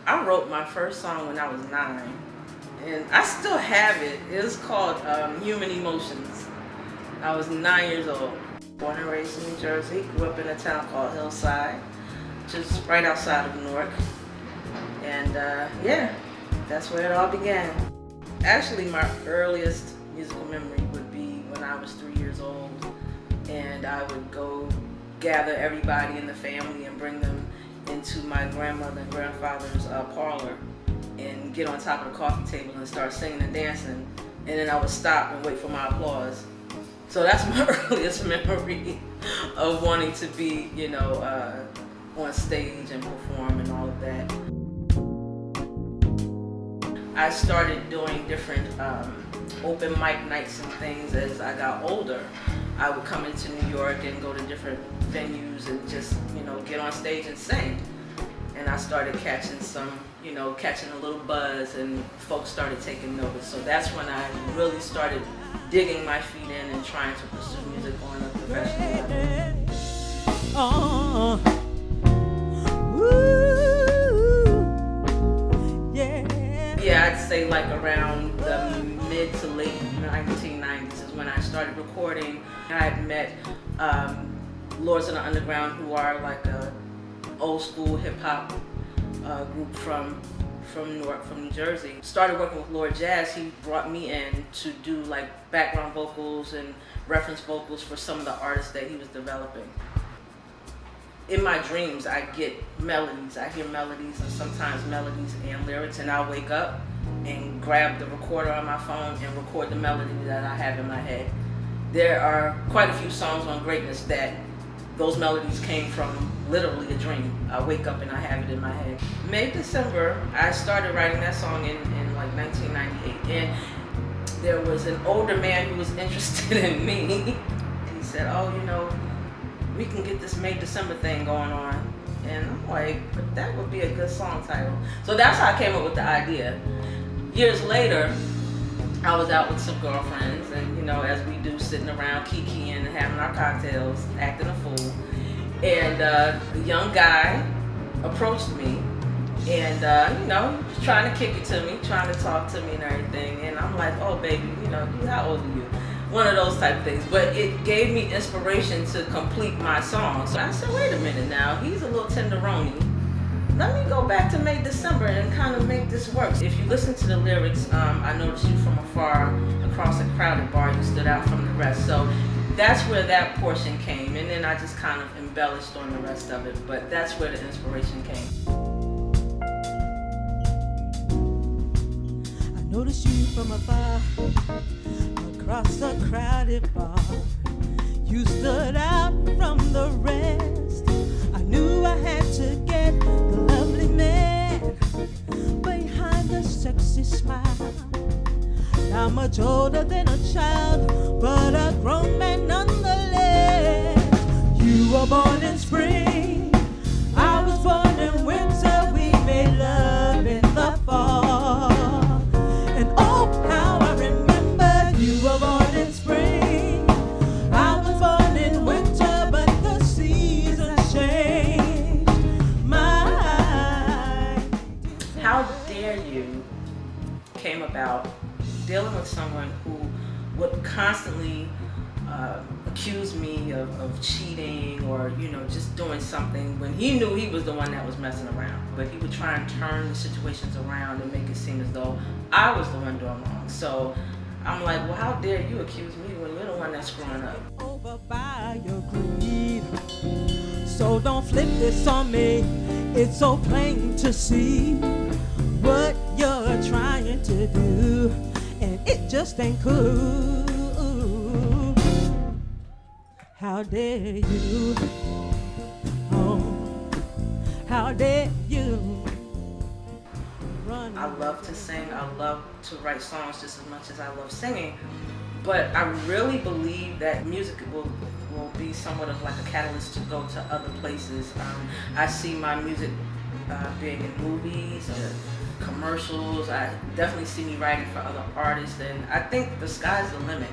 I wrote my first song when I was 9, and I still have it. It was called Human Emotions. I was 9 years old. Born and raised in New Jersey, grew up in a town called Hillside, just right outside of Newark. And yeah, that's where it all began. Actually, my earliest musical memory would be when I was 3 years old, and I would go gather everybody in the family and bring them into my grandmother and grandfather's parlor and get on top of the coffee table and start singing and dancing, and then I would stop and wait for my applause. So that's my earliest memory of wanting to be, on stage and perform and all of that. I started doing different open mic nights and things as I got older. I would come into New York and go to different venues and just, get on stage and sing. And I started catching catching a little buzz, and folks started taking notice. So that's when I really started digging my feet in and trying to pursue music on a professional level. Oh, ooh, yeah. Yeah, I'd say like around the mid to late 1990s is when I started recording. I had met Lords of the Underground, who are like a old school hip hop group from Newark, from New Jersey. Started working with Lord Jazz. He brought me in to do like background vocals and reference vocals for some of the artists that he was developing. In my dreams, I get melodies. I hear melodies, and sometimes melodies and lyrics, and I'll wake up and grab the recorder on my phone and record the melody that I have in my head. There are quite a few songs on Greatness that those melodies came from literally a dream. I wake up and I have it in my head. May, December, I started writing that song in like 1998. And there was an older man who was interested in me. He said, oh, we can get this May, December thing going on. And I'm like, but that would be a good song title. So that's how I came up with the idea. Years later, I was out with some girlfriends, and as we do, sitting around kikiing and having our cocktails, acting a fool. And a young guy approached me, and he was trying to kick it to me, trying to talk to me and everything. And I'm like, oh baby, how old are you? One of those type of things. But it gave me inspiration to complete my song. So I said, wait a minute now, he's a little tenderoni. Let me go back to May, December and kind of make this work. If you listen to the lyrics, I noticed you from afar across a crowded bar, you stood out from the rest. So that's where that portion came, and then I just kind of embellished on the rest of it, but that's where the inspiration came. I noticed you from afar across a crowded bar. You stood out from the rest. I knew I had to get the lovely man behind the sexy smile. Not much older than a child, but a grown man nonetheless. You were born in spring, I was born in winter. We made love in the fall. And oh, how I remember you were born in spring, I was born in winter, but the seasons changed my. How Dare You came about dealing with someone who would constantly accuse me of cheating or just doing something when he knew he was the one that was messing around. But he would try and turn the situations around and make it seem as though I was the one doing wrong. So I'm like, well, how dare you accuse me when you're the one that's screwing up? Over by your greed, so don't flip this on me. It's so plain to see what you're trying to do, and it just ain't cool. How dare you? Oh, how dare you? I love to sing. I love to write songs just as much as I love singing. But I really believe that music will be somewhat of like a catalyst to go to other places. I see my music being in movies, commercials. I definitely see me writing for other artists, and I think the sky's the limit.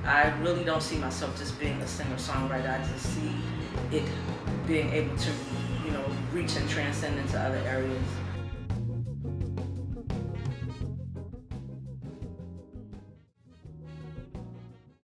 I really don't see myself just being a singer-songwriter. I just see it being able to, reach and transcend into other areas.